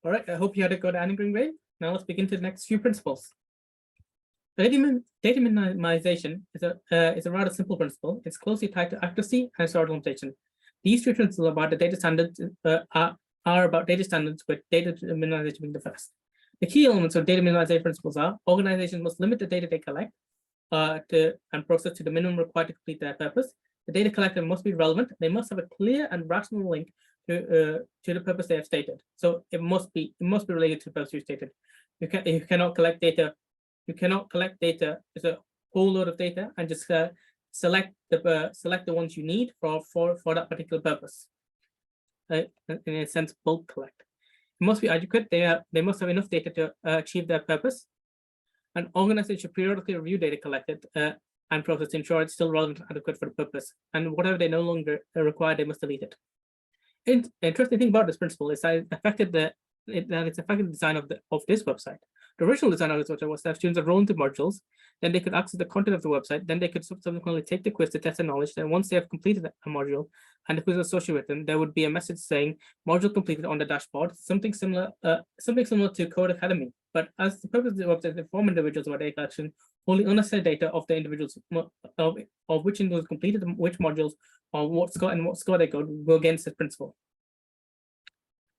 All right, I hope you had a good anchoring grade. Now let's begin to the next few principles. Data minimization is a rather simple principle. It's closely tied to accuracy and historical limitation. These two principles about the data standards are about data standards, with data minimization being the first. The key elements of data minimization principles are: organizations must limit the data they collect and process to the minimum required to complete their purpose. The data collected must be relevant. They must have a clear and rational link to the purpose they have stated. So it must be related to the purpose you stated. You cannot collect data. You cannot collect data as a whole load of data and just select the ones you need for that particular purpose. In a sense, bulk collect. It must be adequate. They must have enough data to achieve their purpose. An organization should periodically review data collected and processed to ensure it's still relevant and adequate for the purpose. And whatever they no longer require, they must delete it. Interesting thing about this principle is that it's affected the design of this website. The original design of this website was that students enroll into modules, then they could access the content of the website, then they could subsequently take the quiz to test their knowledge. Then once they have completed a module and the quiz is associated with them, there would be a message saying module completed on the dashboard, something similar to Code Academy. But as the purpose of the website is to inform individuals about data collection, only unnecessary data of the individuals of which individuals completed which modules or what score they got will go against this principle.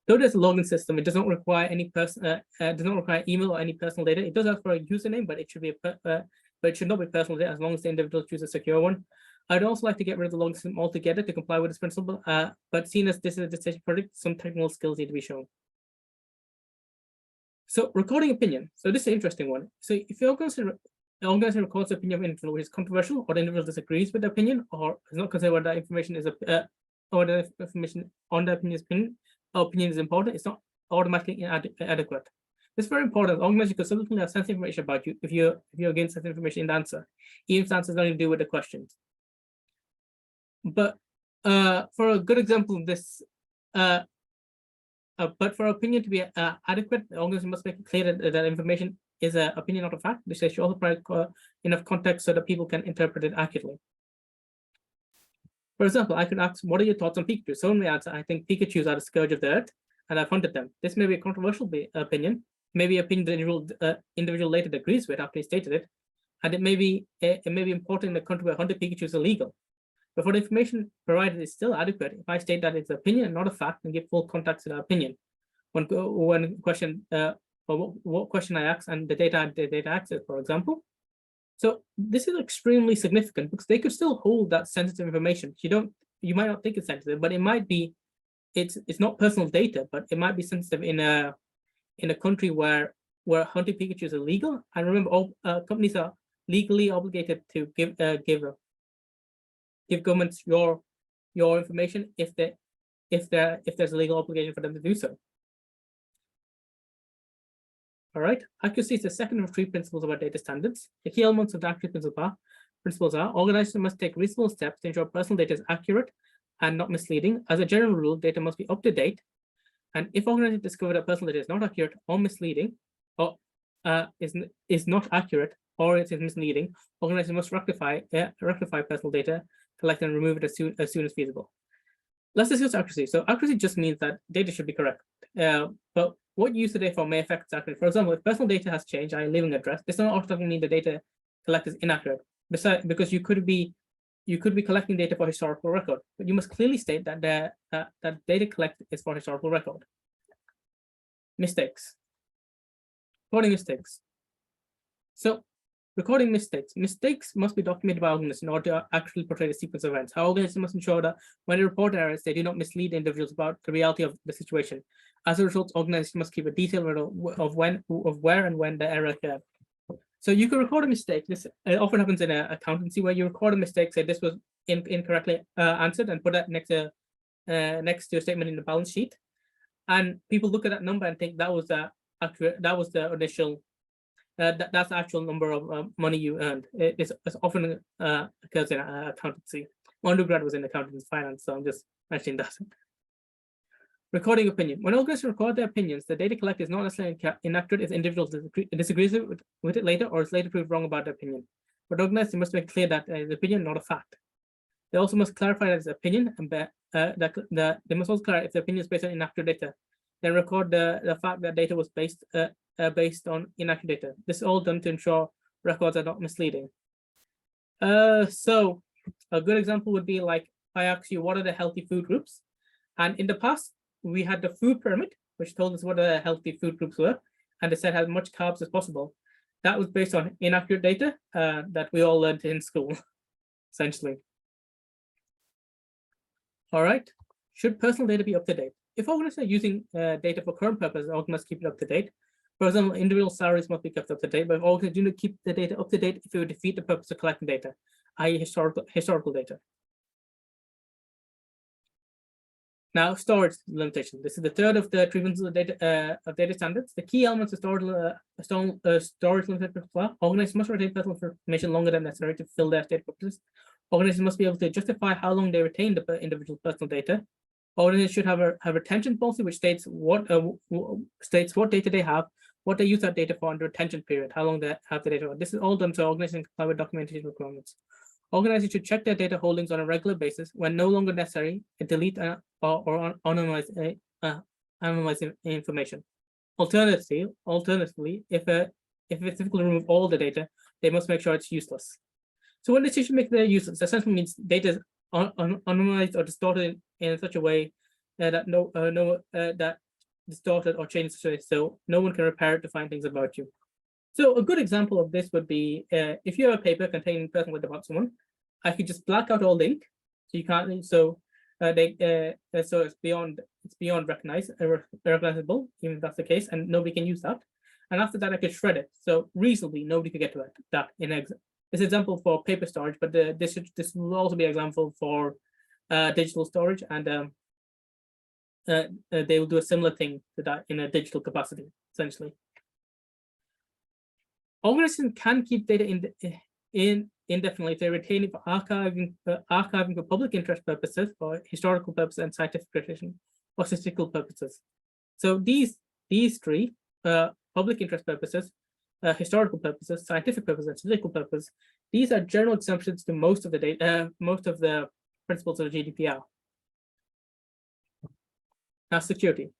Though there's a login system, it does not require any email or any personal data. It does ask for a username, but it should not be personal data as long as the individual chooses a secure one. I'd also like to get rid of the login system altogether to comply with this principle. But seeing as this is a decision project, some technical skills need to be shown. So recording opinion. So this is an interesting one. So if you're going to organization records the opinion of an individual which is controversial, or the individual disagrees with the opinion, or is not considered whether that information is or the information on the opinion is important, it's not automatically inadequate. It's very important. Organization could subsequently have sensitive information about you if you're against sensitive information in the answer, even if the answer is nothing to do with the questions. But for a good example of this, but for opinion to be adequate, the organization must make it clear that information is an opinion, not a fact, which they should also provide enough context so that people can interpret it accurately. For example, I could ask, what are your thoughts on Pikachu? Someone may answer, I think Pikachus are the scourge of the earth, and I've hunted them. This may be a controversial opinion, maybe an opinion the individual later agrees with after he stated it, and it may be important in a country where hunting Pikachu is illegal. But for the information provided is still adequate if I state that it's an opinion and not a fact, and give full context to the opinion. When question or what question I ask and the data access, for example. So this is extremely significant because they could still hold that sensitive information. You might not think it's sensitive, but it might be. It's not personal data, but it might be sensitive in a country where hunting Pikachu is illegal. And remember, all companies are legally obligated to give governments your information if there's a legal obligation for them to do so. All right, accuracy is the second of three principles about data standards. The key elements of the accuracy principles are organizations must take reasonable steps to ensure personal data is accurate and not misleading. As a general rule, data must be up to date. And if organizations discover that personal data is not accurate or misleading, or is not accurate or it is misleading, organizations must rectify personal data, collect and remove it as soon as feasible. Let's discuss accuracy. So accuracy just means that data should be correct. But what you use today for may affect accuracy. For example, if personal data has changed, i.e. living address, this does not automatically mean the data collected is inaccurate. Besides, because you could be collecting data for historical record, but you must clearly state that that data collected is for historical record. Mistakes. Recording mistakes. So recording mistakes must be documented by organizations in order to actually portray the sequence of events. How organizations must ensure that when they report errors, they do not mislead individuals about the reality of the situation. As a result, organizations must keep a detailed record of where and when the error occurred. So you can record a mistake. This often happens in accountancy, where you record a mistake, say this was incorrectly answered, and put that next to a statement in the balance sheet, and people look at that number and think that was the accurate. That was the initial. That's the actual number of money you earned. It's often occurs in accountancy. My undergrad was in accounting finance, so I'm just mentioning that. Recording opinion. When organizations record their opinions, the data collected is not necessarily inaccurate if individuals disagrees with it later or is later proved wrong about the opinion. But organizations must make clear that the opinion, not a fact. They also must clarify that it's opinion, and they must also clarify if the opinion is based on inaccurate data. then record the fact that data was based on inaccurate data. This is all done to ensure records are not misleading. So a good example would be like, I ask you, what are the healthy food groups? And in the past, we had the food pyramid, which told us what the healthy food groups were, and it said as much carbs as possible. That was based on inaccurate data that we all learned in school, essentially. All right. Should personal data be up to date? If organizations are using data for current purposes, organizations must keep it up to date. For example, individual salaries must be kept up to date, but organizations do not keep the data up to date if it would defeat the purpose of collecting data, i.e. historical data. Now, storage limitation. This is the third of the treatments of data standards. The key elements of storage limitation are: organizations must retain personal information longer than necessary to fill their data purposes. Organizations must be able to justify how long they retain the individual personal data. Organizations should have a retention policy which states what data they have, what they use that data for, and the retention period, how long they have the data. This is all done so organizations comply with documentation requirements. Organizations should check their data holdings on a regular basis. When no longer necessary, delete or anonymize information. Alternatively, if it's difficult to remove all the data, they must make sure it's useless. So when decision making data useless, essentially means data is anonymized or distorted in such a way that that distorted or changed so no one can repair it to find things about you. So a good example of this would be if you have a paper containing personal data about someone, I could just black out all the ink, so you can't. So it's beyond recognizable, even if that's the case, and nobody can use that. And after that, I could shred it, so reasonably nobody could get to that in this example for paper storage, but this will also be an example for digital storage, and they will do a similar thing to that in a digital capacity, essentially. Organizations can keep data indefinitely if they retain it for archiving for public interest purposes, for historical purposes, and scientific creation, or statistical purposes. So these three, public interest purposes, historical purposes, scientific purposes, and statistical purposes, these are general exemptions to most of the data, most of the principles of the GDPR. Now, security.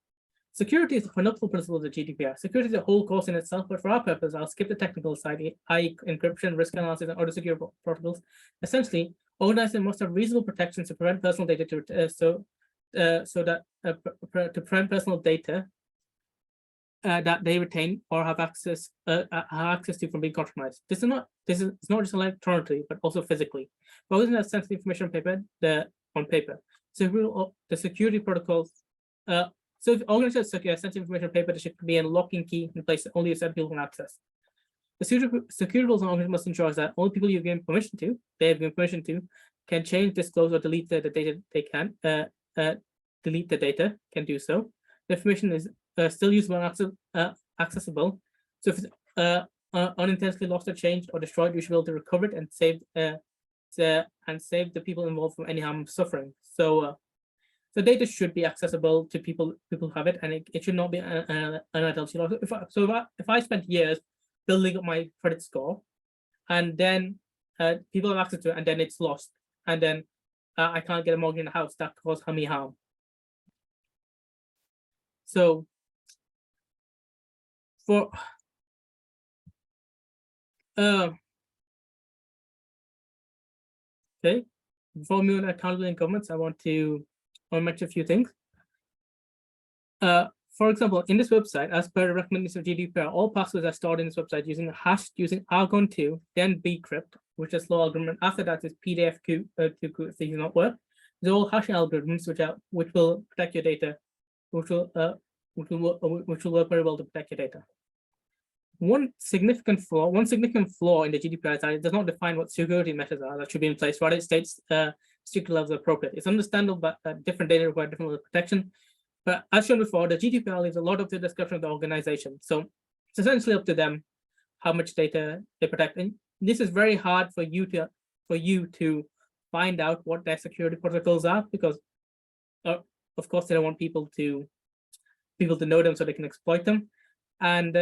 Security is the fundamental principle of the GDPR. Security is a whole course in itself, but for our purpose, I'll skip the technical side, i.e. encryption, risk analysis, and other security protocols. Essentially, organizations must have reasonable protections to prevent personal data to prevent personal data that they retain or have access to from being compromised. This is not just electronically, but also physically. But within that sensitive information on paper, so the security protocols. So if organizations secure sensitive information on paper, there should be a locking key in place that only a set of people can access. The security rules and organizations must ensure that only people you've given permission to, can change, disclose, or delete the data. They can delete the data, can do so. The information is still usable and accessible. So if it's unintentionally lost or changed or destroyed, you should be able to recover it and save the people involved from any harm or suffering. So the data should be accessible to people who have it, and it should not be an identity loss. If I spent years building up my credit score, and then people have access to it, and then it's lost, and then I can't get a mortgage in the house, that causes me harm. So for okay, before moving on accountability in governments, I want to mention a few things. For example, in this website, as per the recommendations of GDPR, all passwords are stored in this website using Argon2, then bcrypt, which is slow algorithm. After that is PDFQ if they do not work. These are all hashing algorithms which will protect your data, which will work very well to protect your data. One significant flaw in the GDPR is that it does not define what security measures are that should be in place. Rather, it states strict levels appropriate. It's understandable that different data require different levels of protection. But as shown before, the GDPR leaves a lot of the discretion of the organization. So it's essentially up to them how much data they protect. And this is very hard for you to find out what their security protocols are, because of course they don't want people to know them so they can exploit them. And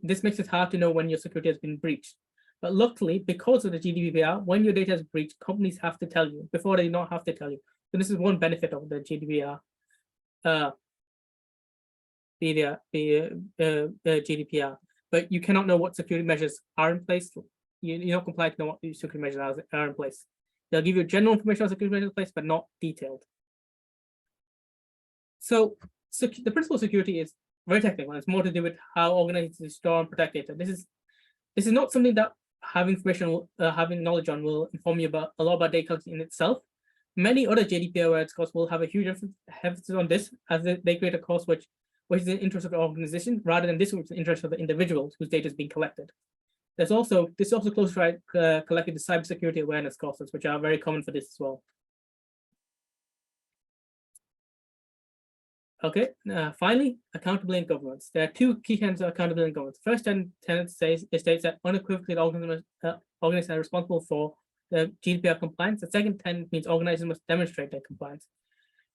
this makes it hard to know when your security has been breached. But luckily, because of the GDPR, when your data is breached, companies have to tell you. Before, they don't have to tell you. So this is one benefit of the GDPR. GDPR, but you cannot know what security measures are in place. You're not compliant to know what security measures are in place. They'll give you general information on security measures in place, but not detailed. So the principle of security is very technical. It's more to do with how organizations store and protect data. This is not something that having knowledge on will inform you about a lot about data collection in itself. Many other GDPR courses will have a huge emphasis on this, as they create a course which is in the interest of the organization rather than this which is in the interest of the individuals whose data is being collected. This also closely collected the cybersecurity awareness courses, which are very common for this as well. Okay, finally, accountability in governance. There are two key kinds of accountability in governance. First tenet states that unequivocally organizations are responsible for the GDPR compliance. The second tenet means organizations must demonstrate their compliance.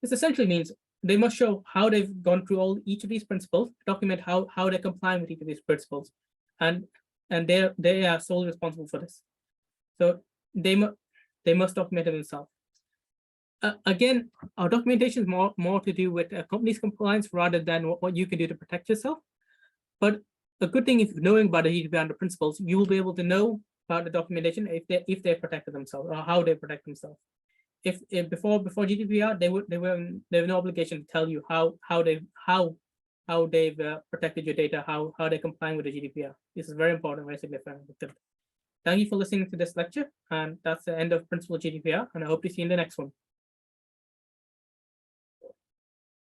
This essentially means they must show how they've gone through each of these principles, document how they're complying with each of these principles, and they are solely responsible for this. So they must document it themselves. Again, our documentation is more to do with a company's compliance rather than what you can do to protect yourself. But a good thing, if knowing about the GDPR and the principles, you will be able to know about the documentation if they protected themselves or how they protect themselves. If before GDPR, they have no obligation to tell you how they've protected your data, how they're complying with the GDPR. This is very important, very significant. Thank you for listening to this lecture, and that's the end of Principle GDPR, and I hope to see you in the next one.